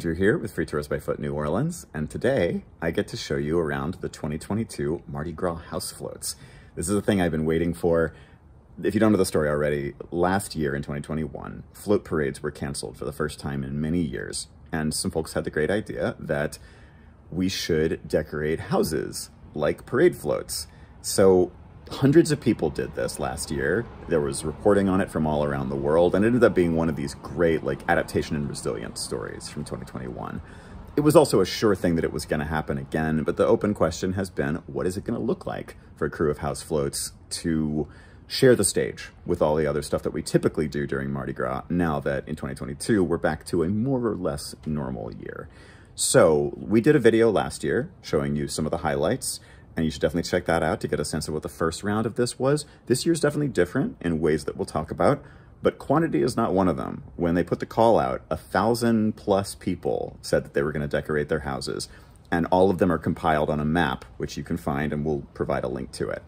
Andrew here with Free Tours by Foot New Orleans, and today I get to show you around the 2022 Mardi Gras House Floats. This is a thing I've been waiting for. If you don't know the story already, last year in 2021, float parades were canceled for the first time in many years, and some folks had the great idea that we should decorate houses like parade floats. So hundreds of people did this last year. There was reporting on it from all around the world, and it ended up being one of these great adaptation and resilience stories from 2021. It was also a sure thing that it was going to happen again, but the open question has been, what is it going to look like for a Krewe of House Floats to share the stage with all the other stuff that we typically do during Mardi Gras, now that in 2022 we're back to a more or less normal year. So we did a video last year showing you some of the highlights, and you should definitely check that out to get a sense of what the first round of this was. This year's definitely different in ways that we'll talk about, but quantity is not one of them. When they put the call out, 1,000+ people said that they were going to decorate their houses, and all of them are compiled on a map, which you can find, and we'll provide a link to it.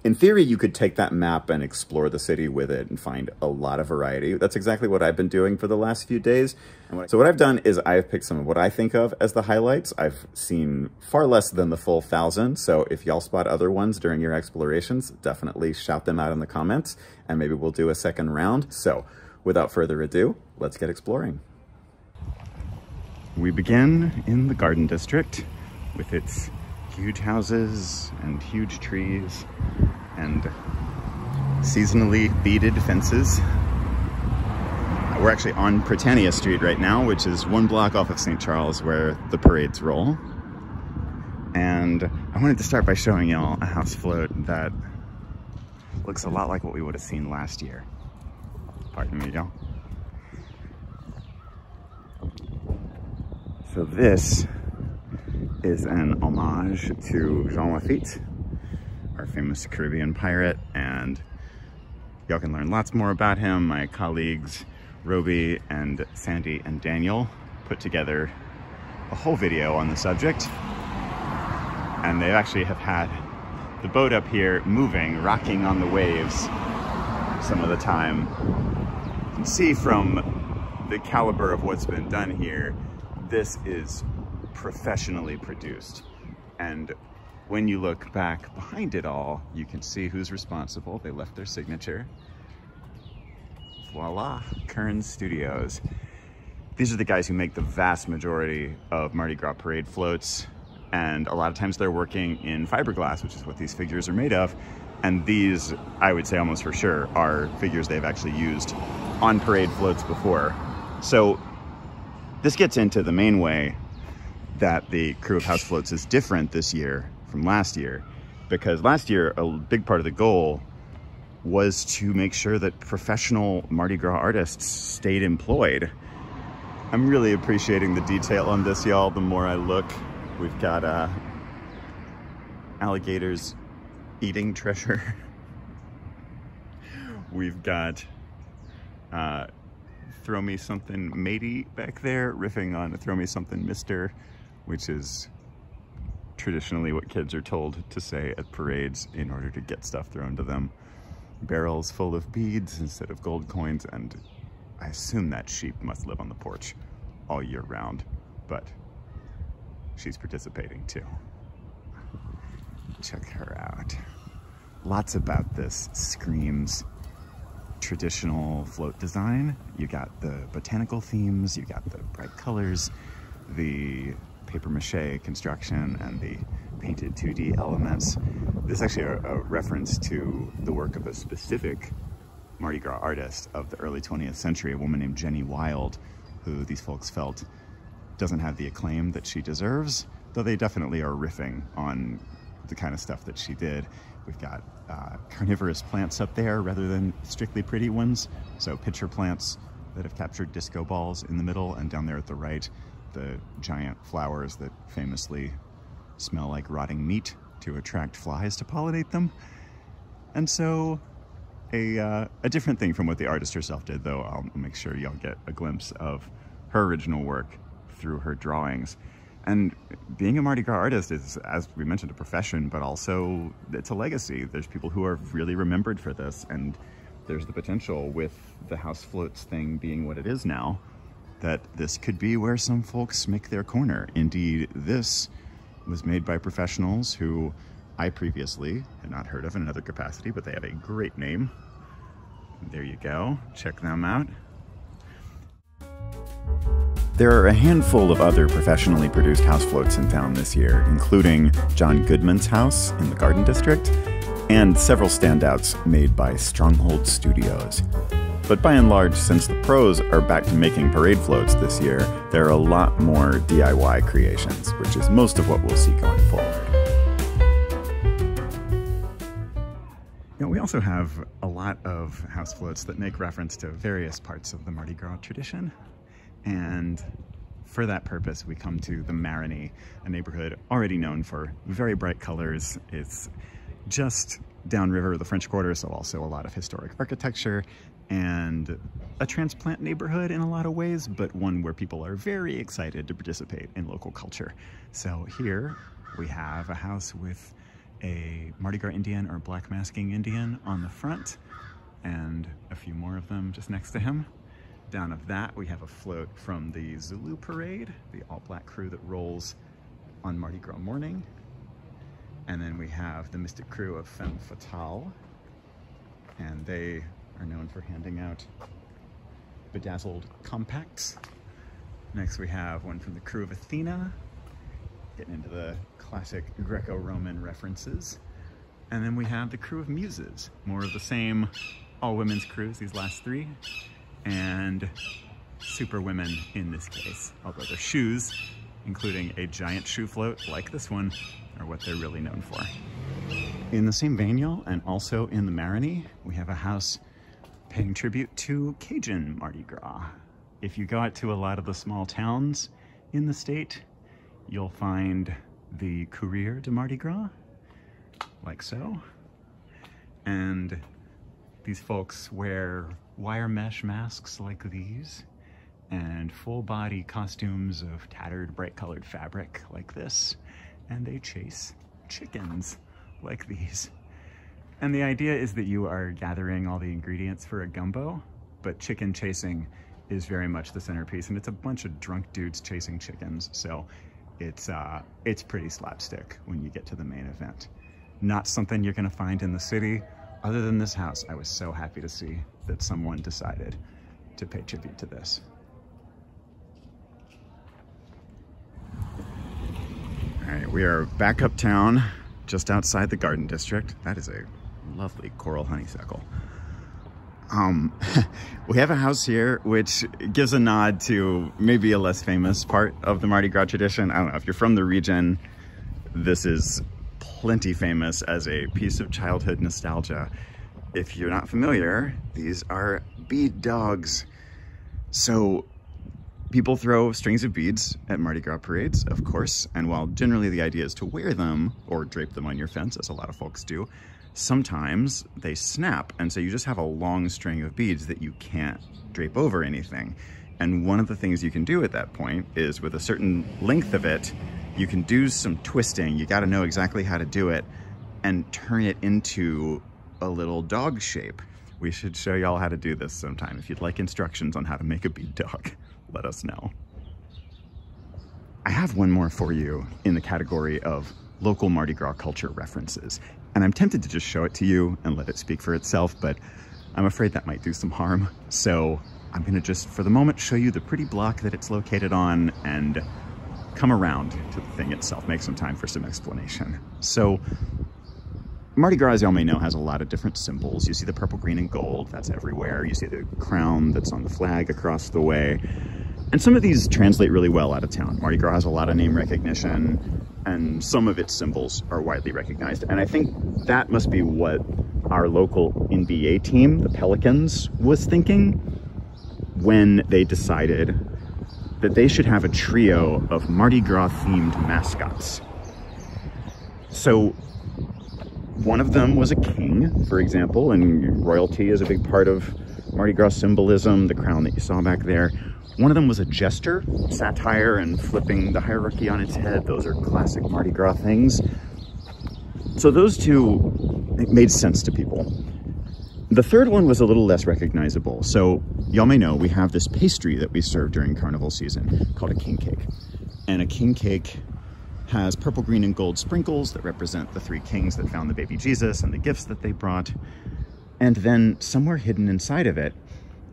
In theory, you could take that map and explore the city with it and find a lot of variety. That's exactly what I've been doing for the last few days. So what I've done is I've picked some of what I think of as the highlights. I've seen far less than the full 1,000, so if y'all spot other ones during your explorations, definitely shout them out in the comments, and maybe we'll do a second round. So without further ado, let's get exploring. We begin in the Garden District with its huge houses and huge trees and seasonally beaded fences. We're actually on Britannia Street right now, which is one block off of St. Charles where the parades roll. And I wanted to start by showing y'all a house float that looks a lot like what we would have seen last year. Pardon me, y'all. So this is an homage to Jean Lafitte, our famous Caribbean pirate, and y'all can learn lots more about him. My colleagues Roby and Sandy and Daniel put together a whole video on the subject, and they actually have had the boat up here moving, rocking on the waves some of the time. You can see from the caliber of what's been done here, this is professionally produced, and when you look back behind it all, you can see who's responsible. They left their signature. Voila, Kern Studios. These are the guys who make the vast majority of Mardi Gras parade floats, and a lot of times they're working in fiberglass, which is what these figures are made of, and these, I would say almost for sure, are figures they've actually used on parade floats before. So this gets into the main way that the Krewe of House Floats is different this year from last year, because last year a big part of the goal was to make sure that professional Mardi Gras artists stayed employed. I'm really appreciating the detail on this, y'all. The more I look, we've got alligators eating treasure. We've got Throw Me Something Matey back there, riffing on Throw Me Something Mister, which is traditionally what kids are told to say at parades in order to get stuff thrown to them. Barrels full of beads instead of gold coins, and I assume that sheep must live on the porch all year round, but she's participating too. Check her out. Lots about this screams traditional float design. You got the botanical themes, you got the bright colors, the paper mache construction, and the painted 2D elements. This is actually a reference to the work of a specific Mardi Gras artist of the early 20th century, a woman named Jenny Wild, who these folks felt doesn't have the acclaim that she deserves, though they definitely are riffing on the kind of stuff that she did. We've got carnivorous plants up there rather than strictly pretty ones, so pitcher plants that have captured disco balls in the middle, and down there at the right, the giant flowers that famously smell like rotting meat to attract flies to pollinate them. And so a different thing from what the artist herself did, though I'll make sure y'all get a glimpse of her original work through her drawings. And being a Mardi Gras artist is, as we mentioned, a profession, but also it's a legacy. There's people who are really remembered for this, and there's the potential with the House Floats thing being what it is now that this could be where some folks make their corner. Indeed, this was made by professionals who I previously had not heard of in another capacity, but they have a great name. There you go, check them out. There are a handful of other professionally produced house floats in town this year, including John Goodman's house in the Garden District, and several standouts made by Stronghold Studios. But by and large, since the pros are back to making parade floats this year, there are a lot more DIY creations, which is most of what we'll see going forward. You know, we also have a lot of house floats that make reference to various parts of the Mardi Gras tradition. And for that purpose, we come to the Marigny, a neighborhood already known for very bright colors. It's just downriver of the French Quarter, so also a lot of historic architecture and a transplant neighborhood in a lot of ways, but one where people are very excited to participate in local culture. So here we have a house with a Mardi Gras Indian or black masking Indian on the front, and a few more of them just next to him. Down of that, we have a float from the Zulu parade, the all-black crew that rolls on Mardi Gras morning. And then we have the Mystic Crew of Femme Fatale, and they are known for handing out bedazzled compacts. Next we have one from the Crew of Athena, getting into the classic Greco-Roman references. And then we have the Crew of Muses, more of the same all-women's crews, these last three, and super women in this case, although their shoes, including a giant shoe float like this one, are what they're really known for. In the same vein, y'all, and also in the Marigny, we have a house paying tribute to Cajun Mardi Gras. If you go out to a lot of the small towns in the state, you'll find the Courier de Mardi Gras, like so. And these folks wear wire mesh masks like these, and full body costumes of tattered, bright colored fabric like this. And they chase chickens like these. And the idea is that you are gathering all the ingredients for a gumbo, but chicken chasing is very much the centerpiece, and it's a bunch of drunk dudes chasing chickens, so it's pretty slapstick when you get to the main event. Not something you're gonna find in the city. Other than this house, I was so happy to see that someone decided to pay tribute to this. All right, we are back uptown, just outside the Garden District. That is a lovely coral honeysuckle. We have a house here which gives a nod to maybe a less famous part of the Mardi Gras tradition. I don't know, if you're from the region, this is plenty famous as a piece of childhood nostalgia. If you're not familiar, these are bead dogs. So people throw strings of beads at Mardi Gras parades, of course, and while generally the idea is to wear them or drape them on your fence, as a lot of folks do, sometimes they snap, and so you just have a long string of beads that you can't drape over anything. And one of the things you can do at that point is, with a certain length of it, you can do some twisting. You got to know exactly how to do it and turn it into a little dog shape. We should show y'all how to do this sometime. If you'd like instructions on how to make a bead dog, let us know. I have one more for you in the category of local Mardi Gras culture references. And I'm tempted to just show it to you and let it speak for itself, but I'm afraid that might do some harm. So I'm gonna just, for the moment, show you the pretty block that it's located on and come around to the thing itself, make some time for some explanation. So Mardi Gras, as y'all may know, has a lot of different symbols. You see the purple, green, and gold, that's everywhere. You see the crown that's on the flag across the way. And some of these translate really well out of town. Mardi Gras has a lot of name recognition, and some of its symbols are widely recognized. And I think that must be what our local NBA team, the Pelicans, was thinking when they decided that they should have a trio of Mardi Gras themed mascots. So one of them was a king, for example, and royalty is a big part of Mardi Gras symbolism, the crown that you saw back there. One of them was a jester, satire and flipping the hierarchy on its head. Those are classic Mardi Gras things. So those two made sense to people. The third one was a little less recognizable. So y'all may know we have this pastry that we serve during carnival season called a king cake. And a king cake has purple, green, and gold sprinkles that represent the three kings that found the baby Jesus and the gifts that they brought. And then somewhere hidden inside of it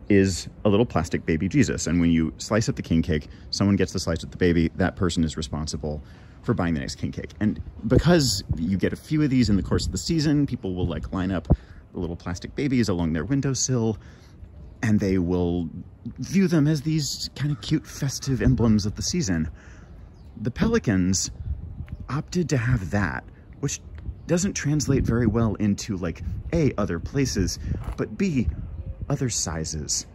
is a little plastic baby Jesus. And when you slice up the king cake, someone gets to slice up the baby, that person is responsible for buying the next king cake. And because you get a few of these in the course of the season, people will like line up the little plastic babies along their windowsill, and they will view them as these kind of cute festive emblems of the season. The Pelicans opted to have that, which doesn't translate very well into like A, other places, but B, other sizes.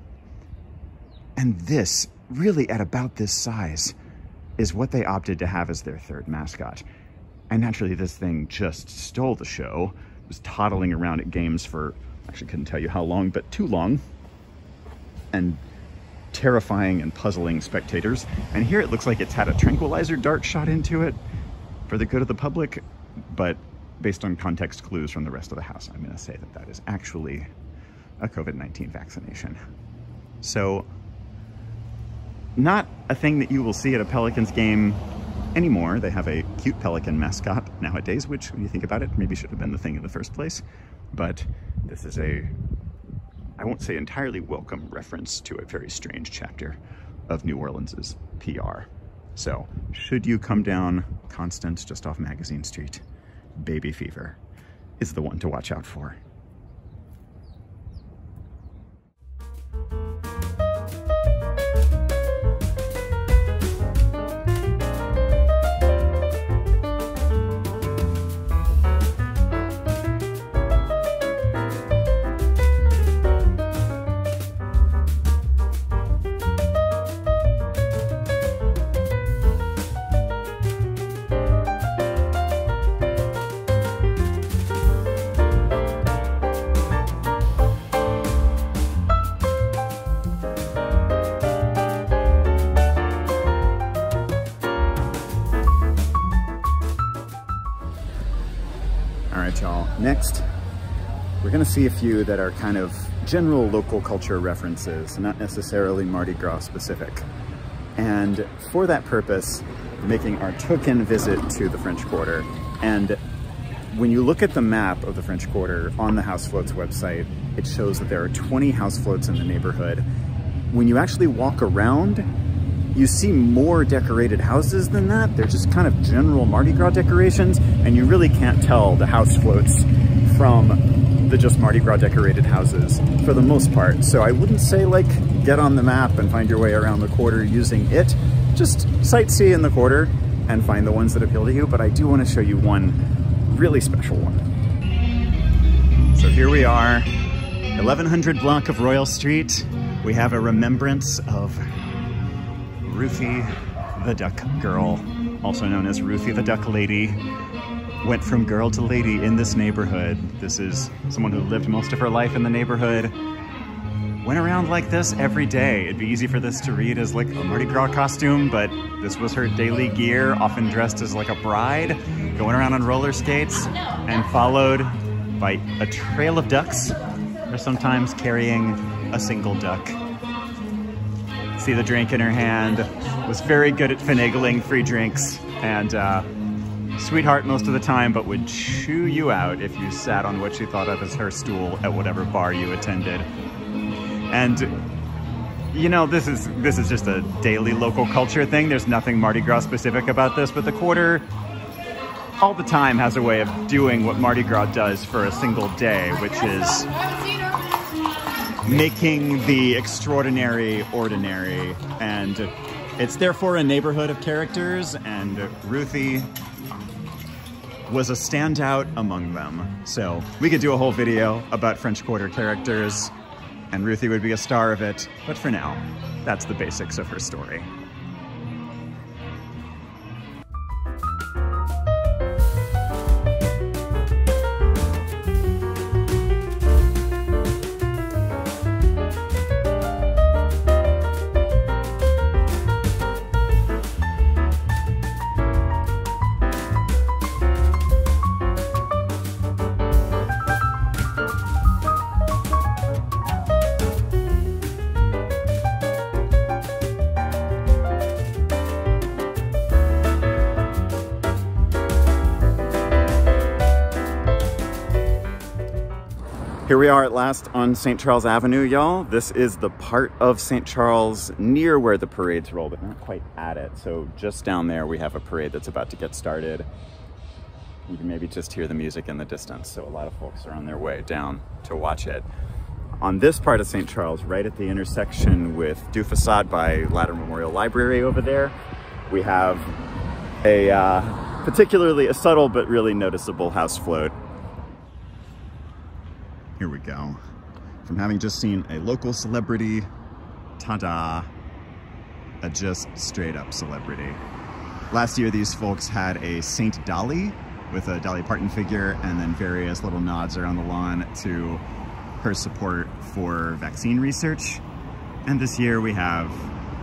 And this, really at about this size, is what they opted to have as their third mascot. And naturally this thing just stole the show. It was toddling around at games for, actually couldn't tell you how long, but too long, and terrifying and puzzling spectators. And here it looks like it's had a tranquilizer dart shot into it for the good of the public, but based on context clues from the rest of the house, I'm gonna say that that is actually a COVID-19 vaccination. So, not a thing that you will see at a Pelicans game anymore. They have a cute Pelican mascot nowadays, which, when you think about it, maybe should have been the thing in the first place. But this is a, I won't say entirely welcome reference to a very strange chapter of New Orleans's PR. So, should you come down Constance just off Magazine Street, Baby Fever is the one to watch out for. Y'all. Next, we're gonna see a few that are kind of general local culture references, not necessarily Mardi Gras specific. And for that purpose, we're making our token visit to the French Quarter. And when you look at the map of the French Quarter on the House Floats website, it shows that there are 20 house floats in the neighborhood. When you actually walk around, you see more decorated houses than that. They're just kind of general Mardi Gras decorations, and you really can't tell the house floats from the just Mardi Gras decorated houses for the most part. So I wouldn't say like get on the map and find your way around the quarter using it. Just sightsee in the quarter and find the ones that appeal to you. But I do want to show you one really special one. So here we are, 1100 block of Royal Street. We have a remembrance of Ruthie the Duck Girl, also known as Ruthie the Duck Lady. Went from girl to lady in this neighborhood. This is someone who lived most of her life in the neighborhood. Went around like this every day. It'd be easy for this to read as like a Mardi Gras costume, but this was her daily gear, often dressed as like a bride, going around on roller skates, and followed by a trail of ducks, or sometimes carrying a single duck. See the drink in her hand, was very good at finagling free drinks, and sweetheart most of the time, but would chew you out if you sat on what she thought of as her stool at whatever bar you attended. And you know, this is just a daily local culture thing. There's nothing Mardi Gras specific about this, but the Quarter all the time has a way of doing what Mardi Gras does for a single day, which is making the extraordinary ordinary. And it's therefore a neighborhood of characters, and Ruthie was a standout among them. So we could do a whole video about French Quarter characters, and Ruthie would be a star of it, but for now, that's the basics of her story. Here we are at last on St. Charles Avenue, y'all. This is the part of St. Charles near where the parades roll, but not quite at it. So just down there, we have a parade that's about to get started. You can maybe just hear the music in the distance. So a lot of folks are on their way down to watch it. On this part of St. Charles, right at the intersection with Du Façade by Ladder Memorial Library over there, we have a particularly a subtle but really noticeable house float. Here we go. From having just seen a local celebrity, ta-da, a just straight up celebrity. Last year, these folks had a Saint Dolly with a Dolly Parton figure and then various little nods around the lawn to her support for vaccine research. And this year we have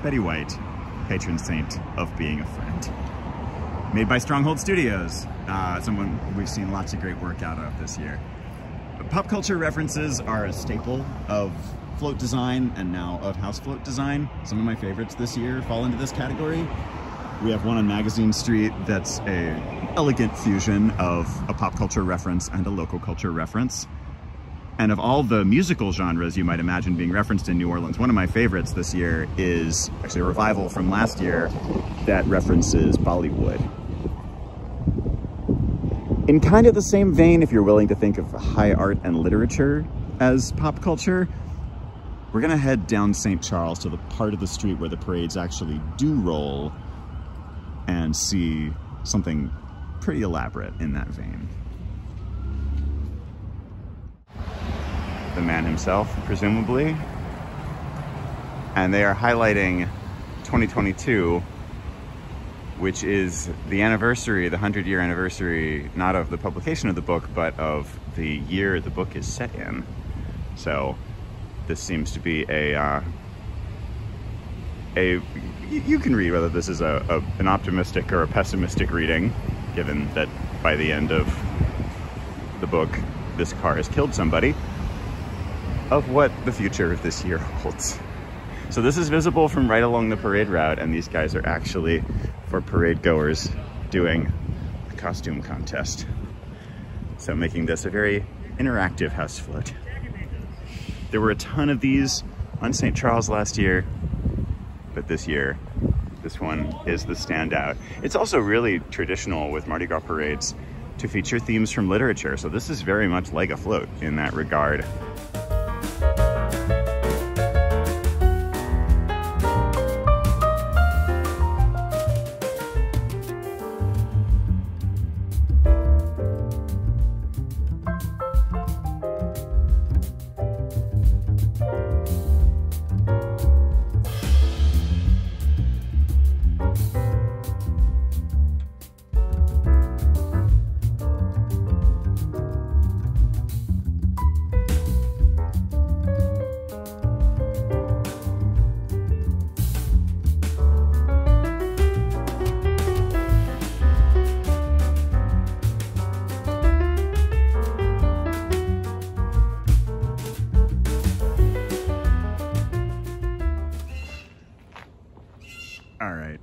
Betty White, patron saint of being a friend. Made by Stronghold Studios, someone we've seen lots of great work out of this year. Pop culture references are a staple of float design and now of house float design. Some of my favorites this year fall into this category. We have one on Magazine Street that's an elegant fusion of a pop culture reference and a local culture reference. And of all the musical genres you might imagine being referenced in New Orleans, one of my favorites this year is actually a revival from last year that references Bollywood. In kind of the same vein, if you're willing to think of high art and literature as pop culture, we're gonna head down St. Charles to the part of the street where the parades actually do roll and see something pretty elaborate in that vein. The man himself, presumably. And they are highlighting 2022, which is the anniversary, the 100-year anniversary, not of the publication of the book, but of the year the book is set in. So this seems to be you can read whether this is an optimistic or a pessimistic reading, given that by the end of the book, this car has killed somebody, of what the future of this year holds. So this is visible from right along the parade route, and these guys are actually, for parade goers, doing a costume contest. So making this a very interactive house float. There were a ton of these on St. Charles last year, but this year, this one is the standout. It's also really traditional with Mardi Gras parades to feature themes from literature, so this is very much like a float in that regard.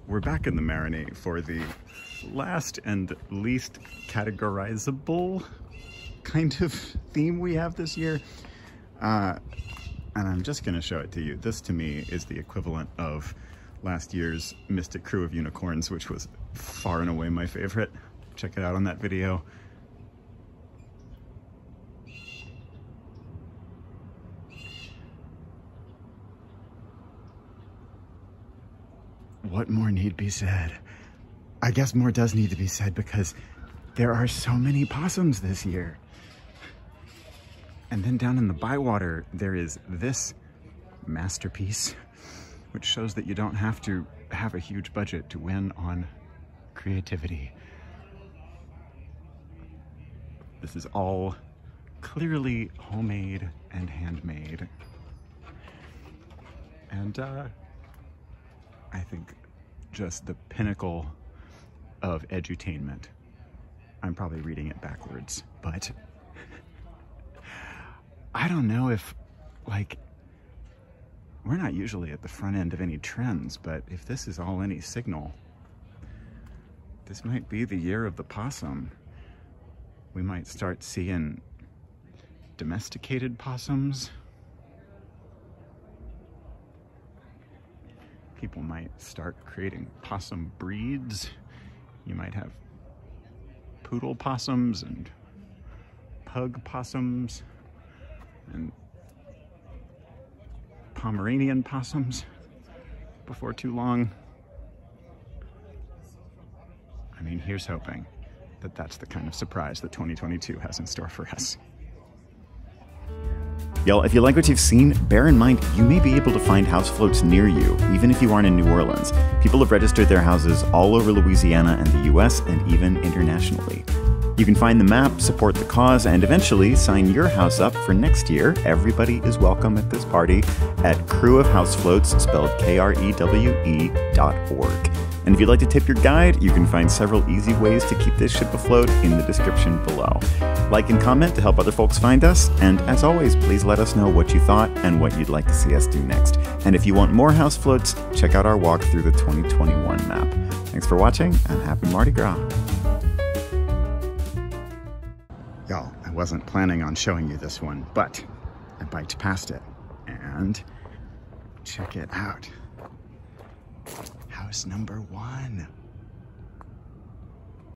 We're back in the marinade for the last and least categorizable kind of theme we have this year. And I'm just gonna show it to you. This to me is the equivalent of last year's Mystic Krewe of Unicorns, which was far and away my favorite. Check it out on that video. What more need be said? I guess more does need to be said because there are so many possums this year. And then down in the bywater, there is this masterpiece, which shows that you don't have to have a huge budget to win on creativity. This is all clearly homemade and handmade. And I think just the pinnacle of edutainment. I'm probably reading it backwards, but I don't know if, like, we're not usually at the front end of any trends, but if this is all any signal, this might be the year of the possum. We might start seeing domesticated possums. People might start creating possum breeds. You might have poodle possums and pug possums and Pomeranian possums before too long. I mean, here's hoping that that's the kind of surprise that 2022 has in store for us. Y'all, if you like what you've seen, bear in mind you may be able to find house floats near you, even if you aren't in New Orleans. People have registered their houses all over Louisiana and the US and even internationally. You can find the map, support the cause, and eventually sign your house up for next year. Everybody is welcome at this party at Krewe of House Floats, spelled KREWE.org. And if you'd like to tip your guide, you can find several easy ways to keep this ship afloat in the description below. Like and comment to help other folks find us, and as always, please let us know what you thought and what you'd like to see us do next. And if you want more house floats, check out our walk through the 2021 map. Thanks for watching, and happy Mardi Gras! Y'all, I wasn't planning on showing you this one, but I biked past it, and check it out. House number 1.